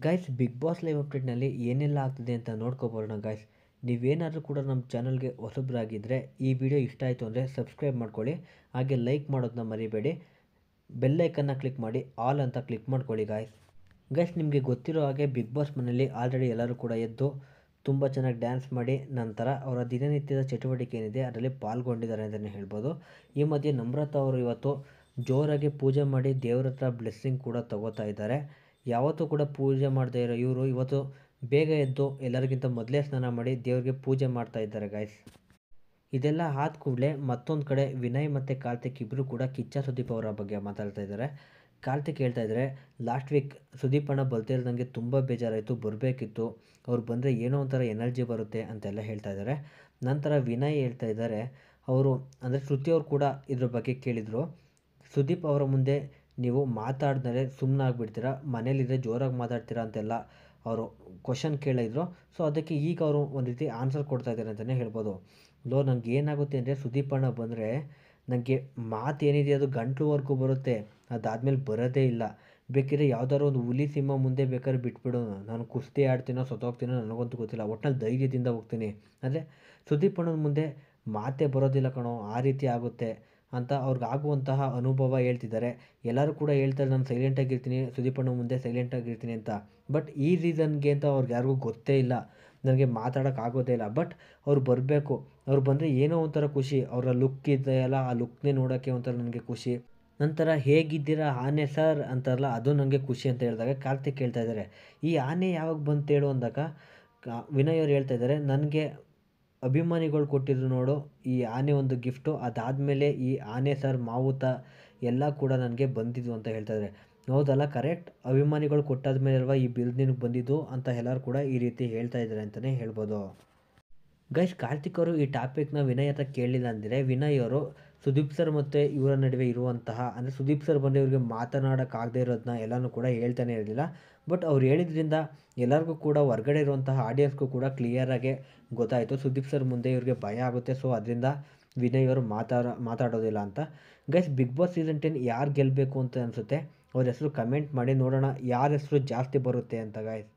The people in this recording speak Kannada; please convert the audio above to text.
ಗೈಸ್, ಬಿಗ್ ಬಾಸ್ ಲೈವ್ ಅಪ್ಡೇಟ್ನಲ್ಲಿ ಏನೆಲ್ಲ ಆಗ್ತಿದೆ ಅಂತ ನೋಡ್ಕೊಬರೋಣ ಗೈಸ್. ನೀವೇನಾದರೂ ಕೂಡ ನಮ್ಮ ಚಾನಲ್ಗೆ ಹೊಸಬ್ರಾಗಿದ್ದರೆ ಈ ವಿಡಿಯೋ ಇಷ್ಟ ಆಯಿತು ಅಂದರೆ ಸಬ್ಸ್ಕ್ರೈಬ್ ಮಾಡ್ಕೊಳ್ಳಿ. ಹಾಗೆ ಲೈಕ್ ಮಾಡೋದನ್ನ ಮರಿಬೇಡಿ. ಬೆಲ್ಲೈಕನ್ನ ಕ್ಲಿಕ್ ಮಾಡಿ ಆಲ್ ಅಂತ ಕ್ಲಿಕ್ ಮಾಡ್ಕೊಳ್ಳಿ ಗೈಸ್. ಗೈಸ್, ನಿಮಗೆ ಗೊತ್ತಿರೋ ಹಾಗೆ ಬಿಗ್ ಬಾಸ್ ಮನೆಯಲ್ಲಿ ಆಲ್ರೆಡಿ ಎಲ್ಲರೂ ಕೂಡ ಎದ್ದು ತುಂಬ ಚೆನ್ನಾಗಿ ಡ್ಯಾನ್ಸ್ ಮಾಡಿ ನಂತರ ಅವರ ದಿನನಿತ್ಯದ ಚಟುವಟಿಕೆ ಏನಿದೆ ಅದರಲ್ಲಿ ಪಾಲ್ಗೊಂಡಿದ್ದಾರೆ ಅಂತಲೇ ಹೇಳ್ಬೋದು. ಈ ಮಧ್ಯೆ ನಮ್ರತಾ ಅವರು ಇವತ್ತು ಜೋರಾಗಿ ಪೂಜೆ ಮಾಡಿ ದೇವ್ರ ಹತ್ರ ಬ್ಲೆಸ್ಸಿಂಗ್ ಕೂಡ ತಗೋತಾ ಇದ್ದಾರೆ. ಯಾವತ್ತೂ ಕೂಡ ಪೂಜೆ ಮಾಡದೇ ಇರೋ ಇವರು ಇವತ್ತು ಬೇಗ ಎದ್ದು ಎಲ್ಲರಿಗಿಂತ ಮೊದಲೇ ಸ್ನಾನ ಮಾಡಿ ದೇವ್ರಿಗೆ ಪೂಜೆ ಮಾಡ್ತಾ ಇದ್ದಾರೆ ಗೈಸ್. ಇದೆಲ್ಲ ಆದ ಕೂಡಲೇ ಮತ್ತೊಂದು ಕಡೆ ವಿನಯ್ ಮತ್ತು ಕಾರ್ತಿಕ್ ಇಬ್ಬರು ಕೂಡ ಕಿಚ್ಚ ಸುದೀಪ್ ಅವರ ಬಗ್ಗೆ ಮಾತಾಡ್ತಾ ಇದ್ದಾರೆ. ಕಾರ್ತಿಕ್ ಹೇಳ್ತಾ ಇದ್ದಾರೆ, ಲಾಸ್ಟ್ ವೀಕ್ ಸುದೀಪ್ ಅಣ್ಣ ಬಲ್ತಾ ಇರೋದಂಗೆ ತುಂಬ ಬೇಜಾರಾಯಿತು, ಬರಬೇಕಿತ್ತು, ಅವ್ರು ಬಂದರೆ ಏನೋ ಒಂಥರ ಎನರ್ಜಿ ಬರುತ್ತೆ ಅಂತೆಲ್ಲ ಹೇಳ್ತಾ ಇದ್ದಾರೆ. ನಂತರ ವಿನಯ್ ಹೇಳ್ತಾ ಇದ್ದಾರೆ, ಅವರು ಅಂದರೆ ಶ್ರುತಿ ಅವರು ಕೂಡ ಇದ್ರ ಬಗ್ಗೆ ಕೇಳಿದರು. ಸುದೀಪ್ ಅವರ ಮುಂದೆ ನೀವು ಮಾತಾಡಿದ್ರೆ ಸುಮ್ಮನಾಗ್ಬಿಡ್ತೀರಾ, ಮನೇಲಿದ್ದರೆ ಜೋರಾಗಿ ಮಾತಾಡ್ತೀರಾ ಅಂತೆಲ್ಲ ಅವರು ಕ್ವಶನ್ ಕೇಳಿದ್ರು. ಸೊ ಅದಕ್ಕೆ ಈಗ ಅವರು ಒಂದು ರೀತಿ ಆನ್ಸರ್ ಕೊಡ್ತಾ ಇದ್ದಾರೆ ಅಂತಲೇ ಹೇಳ್ಬೋದು. ನನಗೆ ಏನಾಗುತ್ತೆ ಅಂದರೆ ಸುದೀಪ್ ಅಣ್ಣ ಬಂದರೆ ನನಗೆ ಮಾತು ಏನಿದೆ ಅದು ಗಂಟ್ಲುವರೆಗೂ ಬರುತ್ತೆ, ಅದಾದಮೇಲೆ ಬರೋದೇ ಇಲ್ಲ. ಬೇಕಿದ್ರೆ ಯಾವುದಾದ್ರು ಒಂದು ಹುಲಿ ಸಿಂಹ ಮುಂದೆ ಬೇಕಾದ್ರೆ ಬಿಟ್ಬಿಡು, ನಾನು ಕುಸ್ತಿ ಆಡ್ತೀನೋ ಸತ್ತೋಗ್ತೀನೋ ನನಗಂತೂ ಗೊತ್ತಿಲ್ಲ, ಒಟ್ನಲ್ಲಿ ಧೈರ್ಯದಿಂದ ಹೋಗ್ತೀನಿ. ಅಂದರೆ ಸುದೀಪ್ ಅಣ್ಣನ ಮುಂದೆ ಮಾತೇ ಬರೋದಿಲ್ಲ ಕಣೋ, ಆ ರೀತಿ ಆಗುತ್ತೆ ಅಂತ ಅವ್ರಿಗಾಗುವಂತಹ ಅನುಭವ ಹೇಳ್ತಿದ್ದಾರೆ. ಎಲ್ಲರೂ ಕೂಡ ಹೇಳ್ತಾರೆ ನಾನು ಸೈಲೆಂಟಾಗಿರ್ತೀನಿ, ಸುದೀಪ್ ಅಣ್ಣ ಮುಂದೆ ಸೈಲೆಂಟಾಗಿರ್ತೀನಿ ಅಂತ. ಬಟ್ ಈ ರೀಸನ್ಗೆ ಅಂತ ಅವ್ರಿಗೆ ಯಾರಿಗೂ ಗೊತ್ತೇ ಇಲ್ಲ, ನನಗೆ ಮಾತಾಡೋಕ್ಕಾಗೋದೇ ಇಲ್ಲ. ಬಟ್ ಅವ್ರು ಬರಬೇಕು, ಅವ್ರು ಬಂದರೆ ಏನೋ ಒಂಥರ ಖುಷಿ, ಅವರ ಲುಕ್ ಇದೆಯಲ್ಲ ಆ ಲುಕ್ನೇ ನೋಡೋಕ್ಕೆ ಒಂಥರ ನನಗೆ ಖುಷಿ. ನಂತರ ಹೇಗಿದ್ದೀರಾ ಆನೆ ಸರ್ ಅಂತಾರಲ್ಲ ಅದು ನನಗೆ ಖುಷಿ ಅಂತ ಹೇಳಿದಾಗ ಕಾರ್ತಿಕ್ ಹೇಳ್ತಾ ಇದ್ದಾರೆ, ಈ ಆನೆ ಯಾವಾಗ ಬಂತು ಹೇಳು ಅಂದಾಗ ವಿನಯ್ ಅವ್ರು ಹೇಳ್ತಾ ಇದ್ದಾರೆ, ನನಗೆ ಅಭಿಮಾನಿಗಳು ಕೊಟ್ಟಿದ್ರು ನೋಡು ಈ ಆನೆ ಒಂದು ಗಿಫ್ಟು, ಅದಾದಮೇಲೆ ಈ ಆನೆ ಸರ್ ಮಾವುತ ಎಲ್ಲ ಕೂಡ ನನಗೆ ಬಂದಿದ್ದು ಅಂತ ಹೇಳ್ತಾ ಇದ್ದಾರೆ. ಹೌದಲ್ಲ, ಕರೆಕ್ಟ್, ಅಭಿಮಾನಿಗಳು ಕೊಟ್ಟಾದ್ಮೇಲೆ ಅಲ್ವಾ ಈ ಬಿಲ್ ನಿನಗೆ ಬಂದಿದ್ದು ಅಂತ ಎಲ್ಲರೂ ಕೂಡ ಈ ರೀತಿ ಹೇಳ್ತಾ ಇದ್ದಾರೆ ಅಂತಲೇ ಹೇಳ್ಬೋದು. ಗೈಸ್, ಕಾರ್ತಿಕ್ ಅವರು ಈ ಟಾಪಿಕ್ನ ವಿನಯ್ ಹತ್ರ ಕೇಳಲಿಲ್ಲ ಅಂದರೆ ವಿನಯ್ ಅವರು ಸುದೀಪ್ ಸರ್ ಮತ್ತು ಇವರ ನಡುವೆ ಇರುವಂತಹ ಅಂದರೆ ಸುದೀಪ್ ಸರ್ ಬಂದು ಇವ್ರಿಗೆ ಮಾತನಾಡೋಕ್ಕಾಗದೇ ಇರೋದನ್ನ ಎಲ್ಲನೂ ಕೂಡ ಹೇಳ್ತಾನೆ ಇರಲಿಲ್ಲ. ಬಟ್ ಅವ್ರು ಹೇಳಿದ್ರಿಂದ ಎಲ್ಲರಿಗೂ ಕೂಡ ಹೊರಗಡೆ ಇರುವಂತಹ ಆಡಿಯನ್ಸ್ಗೂ ಕೂಡ ಕ್ಲಿಯರಾಗಿ ಗೊತ್ತಾಯಿತು ಸುದೀಪ್ ಸರ್ ಮುಂದೆ ಇವ್ರಿಗೆ ಭಯ ಆಗುತ್ತೆ, ಸೊ ಅದರಿಂದ ವಿನಯ್ ಅವರು ಮಾತಾಡೋದಿಲ್ಲ ಅಂತ. ಗೈಸ್, ಬಿಗ್ ಬಾಸ್ ಸೀಸನ್ 10 ಯಾರು ಗೆಲ್ಲಬೇಕು ಅಂತ ಅನಿಸುತ್ತೆ ಅವ್ರ ಹೆಸರು ಕಮೆಂಟ್ ಮಾಡಿ, ನೋಡೋಣ ಯಾರ ಹೆಸರು ಜಾಸ್ತಿ ಬರುತ್ತೆ ಅಂತ ಗೈಸ್.